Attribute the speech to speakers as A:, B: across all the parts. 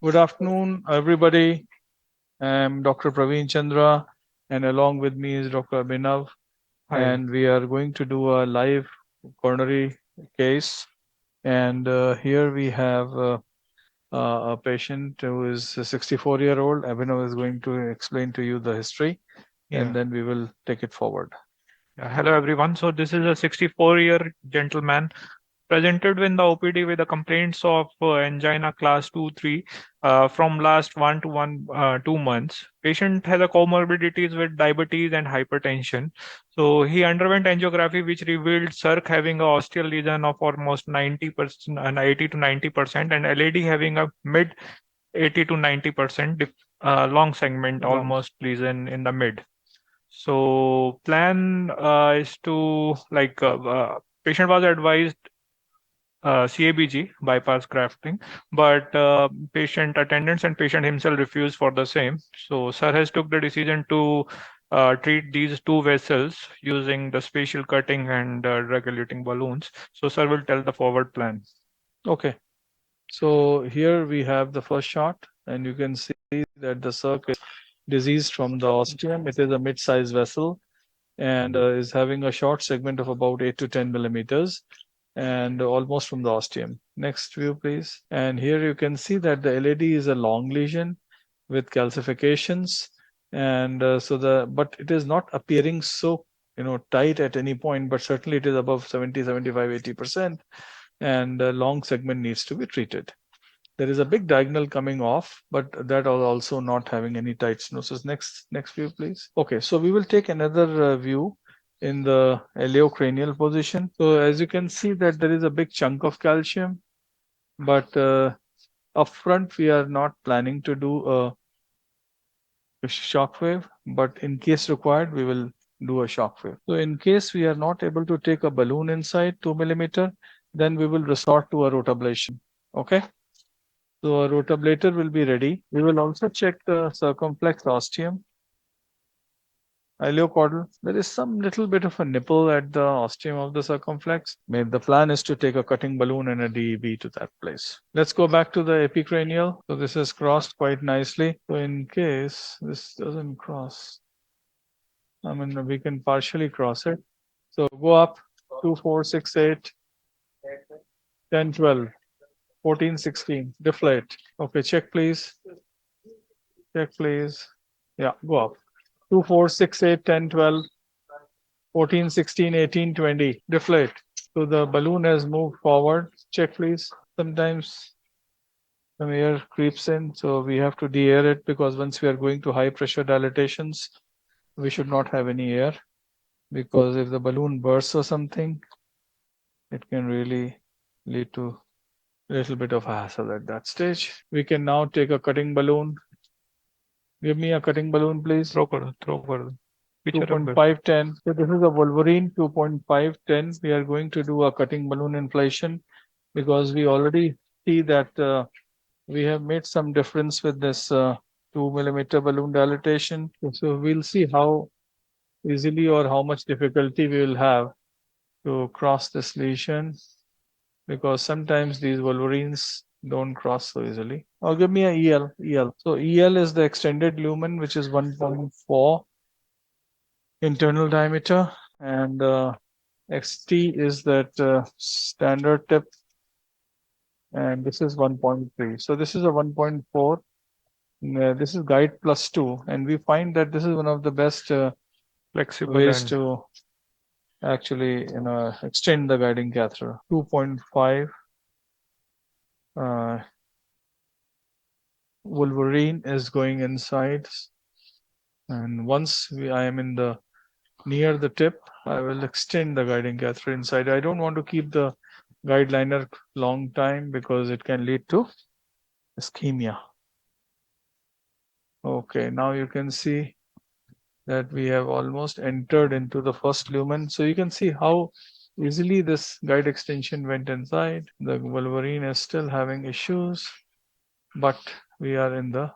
A: Good afternoon, everybody. I'm Dr. Praveen Chandra, and along with me is Dr. Abhinav,
B: Hi.
A: and we are going to do a live coronary case. And here we have a patient who is a 64-year-old. Abhinav is going to explain to you the history, and
B: Yeah.
A: then we will take it forward.
B: Hello, everyone. So this is a 64-year gentleman presented in the OPD with the complaints of angina class 2, 3 from last 2 months. Patient has a comorbidities with diabetes and hypertension. So he underwent angiography, which revealed circ having a ostial lesion of almost 90%, and 80 to 90%, and LAD having a mid 80 to 90%, long segment
A: Long.
B: almost lesion in the mid. So plan is to patient was advised CABG bypass grafting, but patient attendants and patient himself refused for the same. So sir has took the decision to treat these two vessels using the spatial cutting and regulating balloons. So sir will tell the forward plan.
A: Okay. So here we have the first shot, and you can see that the circ is diseased from the ostium. It is a mid-sized vessel and is having a short segment of about 8 to 10 millimeters and almost from the ostium. Next view, please. And here you can see that the LAD is a long lesion with calcifications, and but it is not appearing so tight at any point, but certainly it is above 70, 75, 80%, and a long segment needs to be treated. There is a big diagonal coming off, but that is also not having any tight stenosis. Next view, please. Okay, so we will take another view in the iliocranial position. So as you can see that there is a big chunk of calcium, but up front we are not planning to do a shockwave, but in case required, we will do a shockwave. So in case we are not able to take a balloon inside 2 millimeter, then we will resort to a rotablation. Okay. So a rotablator will be ready. We will also check the circumflex ostium, iliocaudal. There is some little bit of a nipple at the ostium of the circumflex. Maybe the plan is to take a cutting balloon and a DEB to that place. Let's go back to the epicranial. So this is crossed quite nicely. So in case this doesn't cross, I mean, we can partially cross it. So go up 2, 4, 6, 8, 10, 12, 14, 16, deflate. Okay, check please. Check please. Yeah, go up. 2, 4, 6, 8, 10, 12, 14, 16, 18, 20. Deflate. So the balloon has moved forward. Check please. Sometimes some air creeps in, so we have to de-air it because once we are going to high pressure dilatations, we should not have any air, because if the balloon bursts or something, it can really lead to a little bit of hassle at that stage. We can now take a cutting balloon. Give me a cutting balloon, please.
B: Throw कर दो. पीछे रख दो.
A: 2.510. So this is a Wolverine 2.510. We are going to do a cutting balloon inflation because we already see that we have made some difference with this 2 millimeter balloon dilatation. So we'll see how easily or how much difficulty we will have to cross this lesion, because sometimes these Wolverines don't cross so easily. Or give me a EL. So EL is the extended lumen, which is 1.4 internal diameter, and XT is that standard tip, and this is 1.3. So this is a 1.4. This is guide plus 2, and we find that this is one of the best
B: Flexible
A: ways
B: and
A: to actually extend the guiding catheter. 2.5 Wolverine is going inside, and once I am in the near the tip, I will extend the guiding catheter inside. I don't want to keep the guide liner long time because it can lead to ischemia. Okay, now you can see that we have almost entered into the first lumen. So you can see how easily this guide extension went inside. The Wolverine is still having issues, but we are in the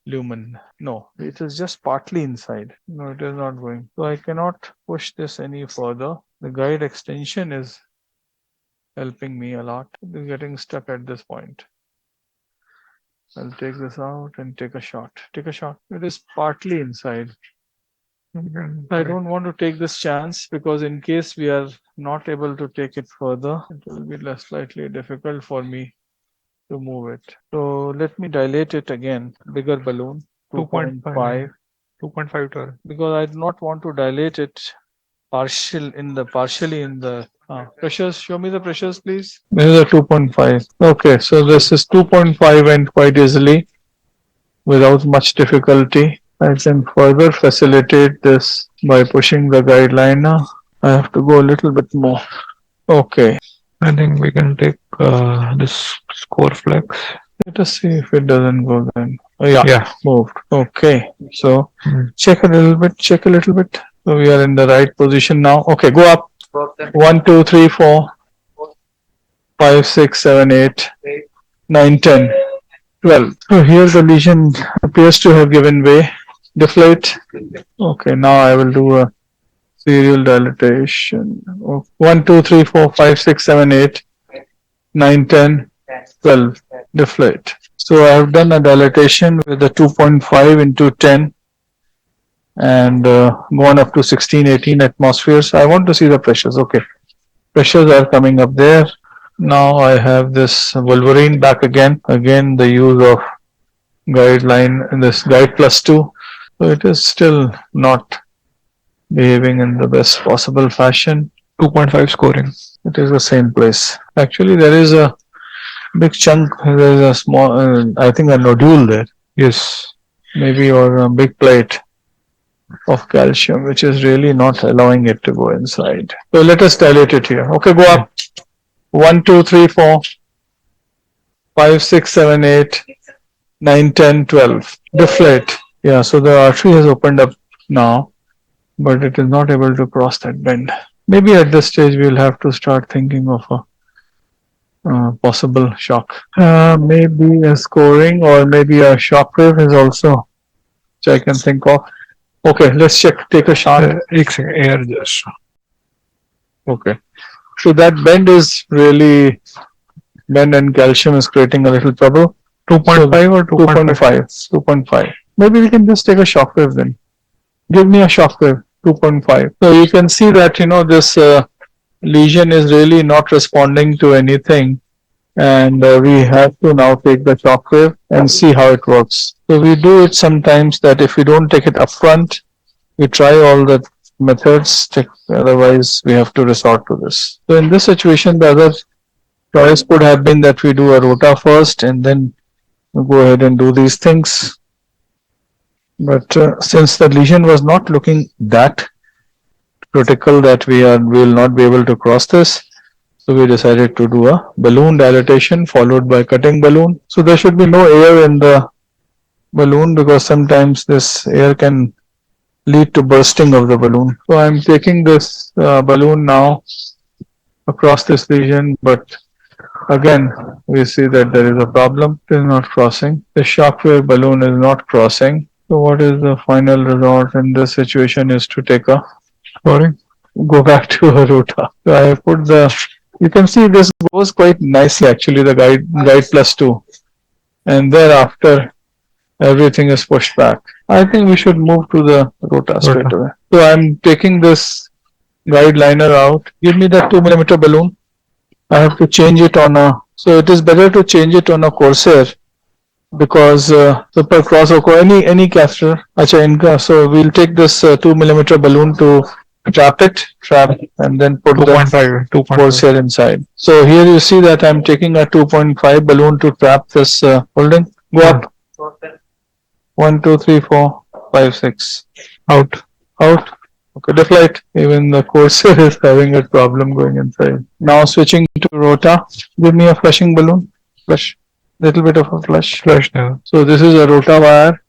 A: lumen. No, it is just partly inside. No, it is not going. So I cannot push this any further. The guide extension is helping me a lot. It is getting stuck at this point. I'll take this out and take a shot. Take a shot. It is partly inside. I don't want to take this chance because in case we are not able to take it further, it will be less slightly difficult for me to move it. So let me dilate it again. Bigger balloon, 2.5.
B: 2.5
A: Because I do not want to dilate it partially in the pressures. Show me the pressures, please. This is a 2.5. Okay, so this is 2.5 and quite easily, without much difficulty, I can further facilitate this by pushing the guideliner. I have to go a little bit more. Okay.
B: I think we can take this score flex.
A: Let us see if it doesn't go then. Oh, yeah,
B: Yeah.
A: moved. Okay. So check a little bit. So we are in the right position now. Okay, go up. 1, 2, 3, 4, 5, 6, 7, 8, 9, 10, 12. So here the lesion appears to have given way. Deflate. Okay, now I will do a serial dilatation. 1, 2, 3, 4, 5, 6, 7, 8, 9, 10, 12. Deflate. So I have done a dilatation with a 2.5 into 10 and gone up to 16, 18 atmospheres. I want to see the pressures. Okay, pressures are coming up there. Now I have this Wolverine back again. Again, the use of guideline in this guide +2. So it is still not behaving in the best possible fashion.
B: 2.5 scoring.
A: It is the same place. Actually, there is a big chunk. There is a small, I think, a nodule there.
B: Yes.
A: Maybe, or a big plate of calcium, which is really not allowing it to go inside. So let us dilate it here. Okay, go up. 1, 2, 3, 4, 5, 6, 7, 8, 9, 10, 12. Deflate. Yeah, so the artery has opened up now, but it is not able to cross that bend. Maybe at this stage we'll have to start thinking of a possible shock. Maybe a scoring or maybe a shockwave is also, which I can think of. Okay, let's check. Take a shot.
B: Air just.
A: Okay. So that bend is really, bend and calcium is creating a little trouble.
B: 2.5 or
A: 2.5. 2.5. Maybe we can just take a shockwave then. Give me a shockwave. 2.5. So you can see that, this lesion is really not responding to anything. And we have to now take the shockwave and see how it works. So we do it sometimes that if we don't take it up front, we try all the methods, otherwise we have to resort to this. So in this situation, the other choice could have been that we do a rota first and then go ahead and do these things. But since the lesion was not looking that critical that we will not be able to cross this, so we decided to do a balloon dilatation followed by cutting balloon. So there should be no air in the balloon because sometimes this air can lead to bursting of the balloon. So I'm taking this balloon now across this lesion, but again we see that there is a problem. It is not crossing. The shockwave balloon is not crossing. So what is the final result in this situation is to take a, go back to a rota. So I have put you can see this goes quite nicely actually, the guide +2. And thereafter everything is pushed back. I think we should move to the rota straight away. So I'm taking this guide liner out. Give me that 2mm balloon. I have to change it on so it is better to change it on a Corsair because super cross or any catheter. So we'll take this 2mm balloon to trap and then put 2.5 Corsair inside. So here you see that I'm taking a 2.5 balloon to trap this holding. Go up. 1, 2, 3, 4, 5, 6. Out. Okay, deflate. Even the Corsair is having a problem going inside. Now switching to rota. Give me a flushing balloon. Flush. Little bit of a flush.
B: Now.
A: So this is a rota wire.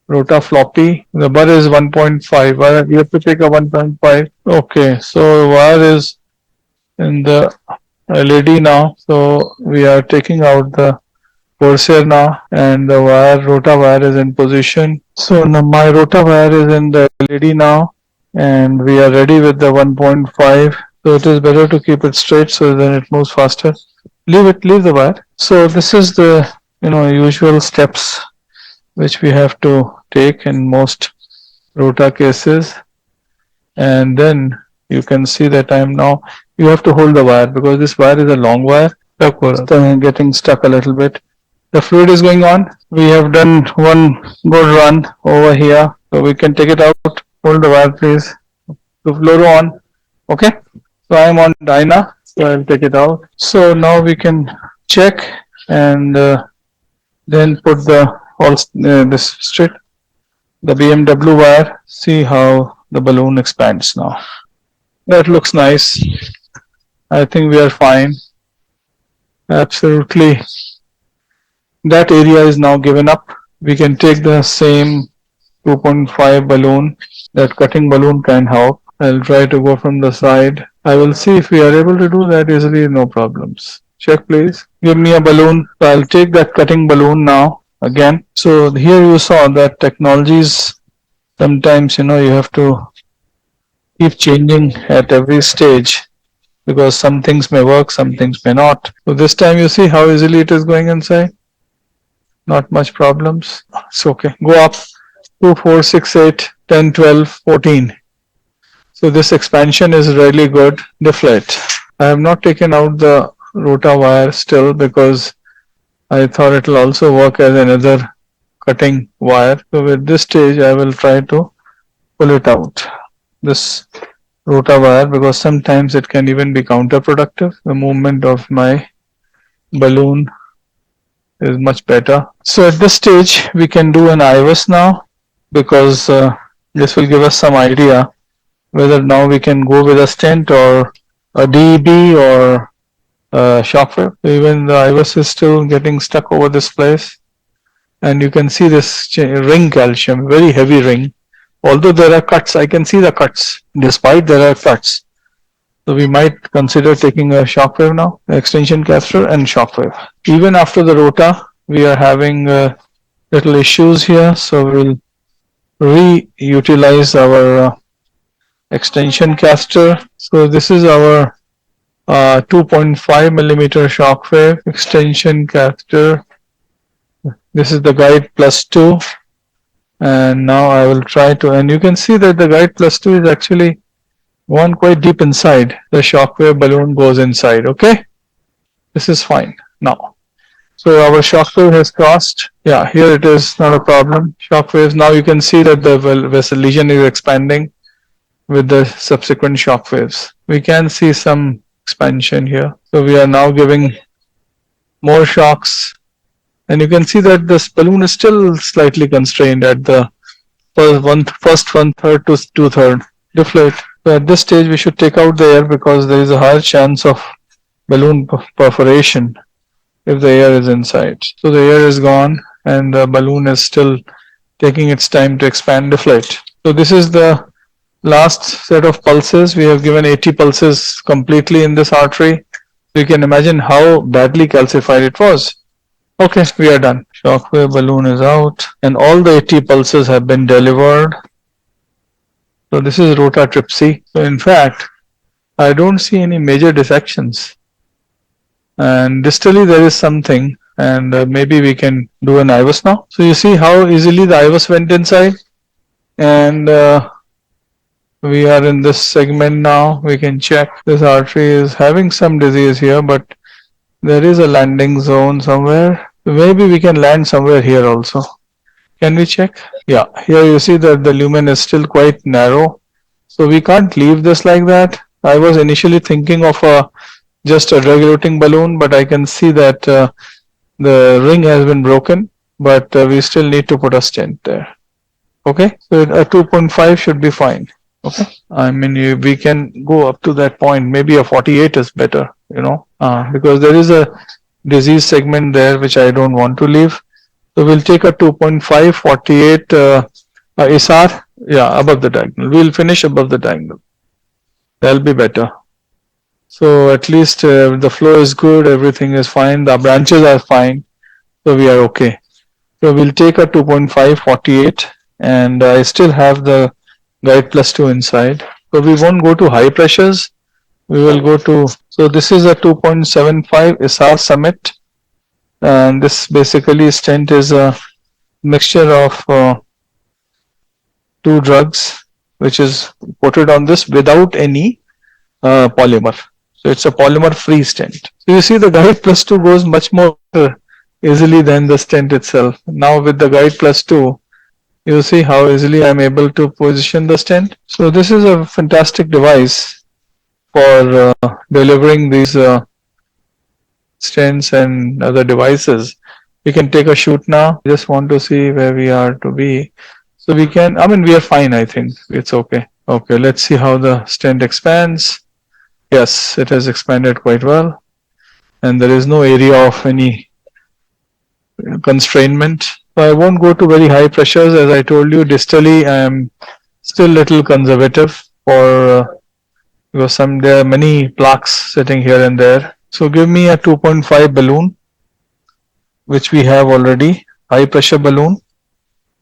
A: Rota floppy. The bar is 1.5. You have to take a 1.5. Okay, so wire is in the LED now. So we are taking out the Corsair now, and the rota wire is in position. So now my rota wire is in the LED now, and we are ready with the 1.5. So it is better to keep it straight so then it moves faster. Leave the wire. So this is the usual steps which we have to take in most rota cases. And then you can see that you have to hold the wire because this wire is a long wire. It's getting stuck a little bit. The fluid is going on. We have done one good run over here, so we can take it out. Hold the wire, please. The fluoro on. Okay. So I am on Dyna, so I'll take it out. So now we can check and then put this straight, the BMW wire. See how the balloon expands now. That looks nice. I think we are fine. Absolutely. That area is now given up. We can take the same 2.5 balloon. That cutting balloon can help. I'll try to go from the side. I will see if we are able to do that easily, no problems. Check, please. Give me a balloon. So I'll take that cutting balloon now again. So here you saw that technologies, sometimes you have to keep changing at every stage because some things may work, some things may not. So this time you see how easily it is going inside. Not much problems. It's okay. Go up 2, 4, 6, 8, 10, 12, 14. So this expansion is really good. Deflate. I have not taken out the rota wire still because I thought it will also work as another cutting wire. So with this stage I will try to pull it out, this rota wire, because sometimes it can even be counterproductive. The movement of my balloon is much better. So at this stage we can do an IVUS now, because this will give us some idea whether now we can go with a stent or a DEB or a Shockwave. Even the IVUS is still getting stuck over this place, and you can see this ring calcium, very heavy ring. Although there are cuts, I can see the cuts. Despite there are cuts, so we might consider taking a Shockwave now, extension catheter and Shockwave. Even after the rota, we are having little issues here, so we'll reutilize our extension catheter. So this is our 2.5 millimeter Shockwave extension catheter. This is the guide +2, and now I will try to, and you can see that the guide +2 is actually gone quite deep inside. The Shockwave balloon goes inside. Okay, this is fine now. So our Shockwave has crossed. Yeah, here it is, not a problem. Shockwaves. Now you can see that the vessel lesion is expanding with the subsequent Shockwaves. We can see some expansion here. So we are now giving more shocks, and you can see that this balloon is still slightly constrained at the first 1/3 to 2/3. Deflate. So at this stage we should take out the air because there is a higher chance of balloon perforation if the air is inside. So the air is gone and the balloon is still taking its time to expand. Deflate. So this is the last set of pulses. We have given 80 pulses completely in this artery. You can imagine how badly calcified it was. Okay, we are done. Shockwave balloon is out and all the 80 pulses have been delivered. So this is rotatripsy. So in fact, I don't see any major dissections. And distally there is something, and maybe we can do an IVUS now. So you see how easily the IVUS went inside, and we are in this segment now. We can check. This artery is having some disease here, but there is a landing zone somewhere. Maybe we can land somewhere here also. Can we check? Yeah, here you see that the lumen is still quite narrow. So we can't leave this like that. I was initially thinking of just a regulating balloon, but I can see that the ring has been broken, but we still need to put a stent there. Okay, so a 2.5 should be fine. Okay, I mean we can go up to that point. Maybe a 48 is better, because there is a disease segment there which I don't want to leave. So we'll take a 2.5 48 SR, yeah, above the diagonal. We'll finish above the diagonal. That'll be better. So at least the flow is good, everything is fine, the branches are fine, so we are okay. So we'll take a 2.5 48, and I still have the guide +2 inside. So we won't go to high pressures. We will go to, so this is a 2.75 SR summit, And this basically stent is a mixture of two drugs which is coated on this without any polymer. So it's a polymer free stent. So you see the guide plus 2 goes much more easily than the stent itself. Now with the guide plus 2, you see how easily I'm able to position the stent. So this is a fantastic device for delivering these stents and other devices. We can take a shoot now. Just want to see where we are to be. So we can, I mean, we are fine, I think. It's okay. Okay, let's see how the stent expands. Yes, it has expanded quite well. And there is no area of any constrainment. So I won't go to very high pressures. As I told you, distally, I am still little conservative for because there are many plaques sitting here and there. So give me a 2.5 balloon, which we have already, high pressure balloon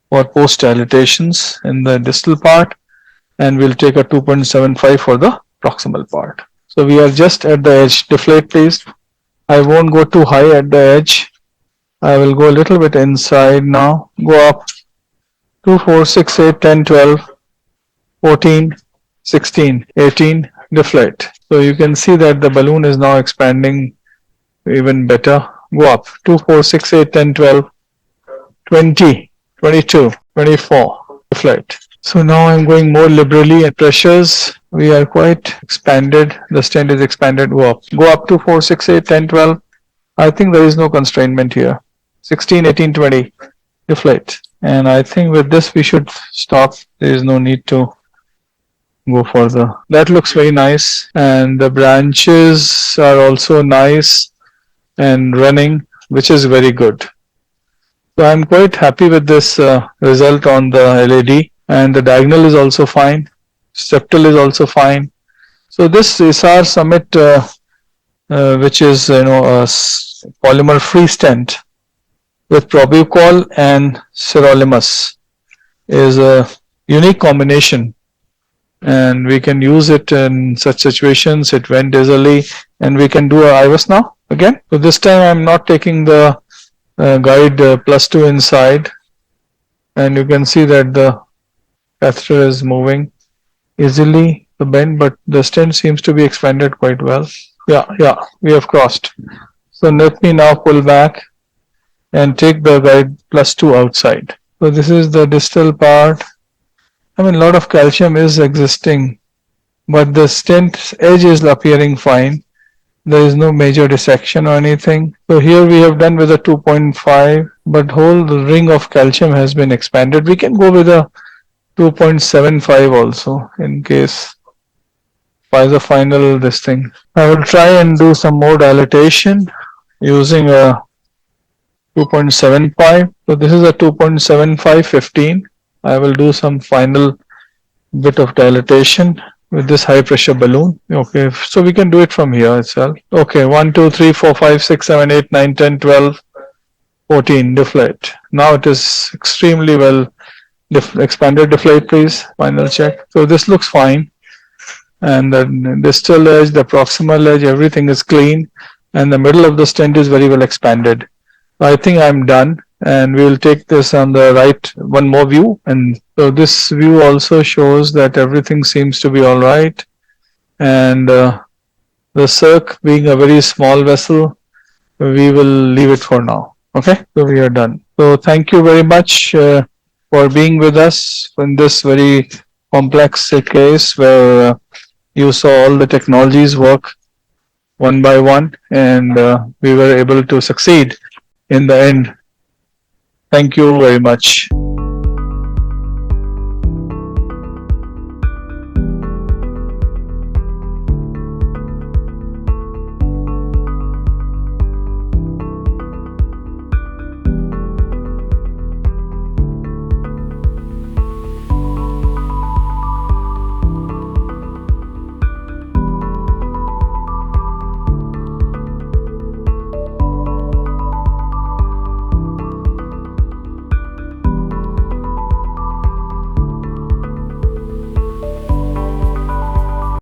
A: for post dilatations in the distal part, and we'll take a 2.75 for the proximal part. So we are just at the edge. Deflate please. I won't go too high at the edge. I will go a little bit inside now. Go up 2, 4, 6, 8, 10, 12, 14, 16, 18, deflate. So you can see that the balloon is now expanding even better. Go up 2, 4, 6, 8, 10, 12, 20, 22, 24, deflate. So now I'm going more liberally at pressures. We are quite expanded. The stent is expanded. Go up. Go up to 4, 6, 8, 10, 12. I think there is no constrainment here. 16, 18, 20. Deflate. And I think with this we should stop. There is no need to go further. That looks very nice. And the branches are also nice and running, which is very good. So I'm quite happy with this result on the LAD. And the diagonal is also fine. Septal is also fine. So this SR Summit, which is a polymer free stent with Probucol and sirolimus, is a unique combination, and we can use it in such situations. It went easily, and we can do a IVUS now again. So this time I'm not taking the guide plus 2 inside, and you can see that the catheter is moving easily, the bend, but the stent seems to be expanded quite well. Yeah, we have crossed. So let me now pull back and take the guide plus 2 outside. So this is the distal part. I mean, a lot of calcium is existing, but the stent edge is appearing fine. There is no major dissection or anything. So here we have done with a 2.5, but whole ring of calcium has been expanded. We can go with a 2.75 also in case by the final this thing. I will try and do some more dilatation using a 2.75. So this is a 2.75 15. I will do some final bit of dilatation with this high pressure balloon. Okay, so we can do it from here itself. Okay, 1, 2, 3, 4, 5, 6, 7, 8, 9, 10, 12, 14, deflate. Now it is extremely well expanded. Deflate please, final check. So this looks fine, and the distal edge, the proximal edge, everything is clean, and the middle of the stent is very well expanded. I think I'm done, and we will take this on the right, one more view. And so this view also shows that everything seems to be all right, and the circ being a very small vessel, we will leave it for now. Okay, so we are done. So thank you very much for being with us in this very complex case where you saw all the technologies work one by one, and we were able to succeed in the end. Thank you very much.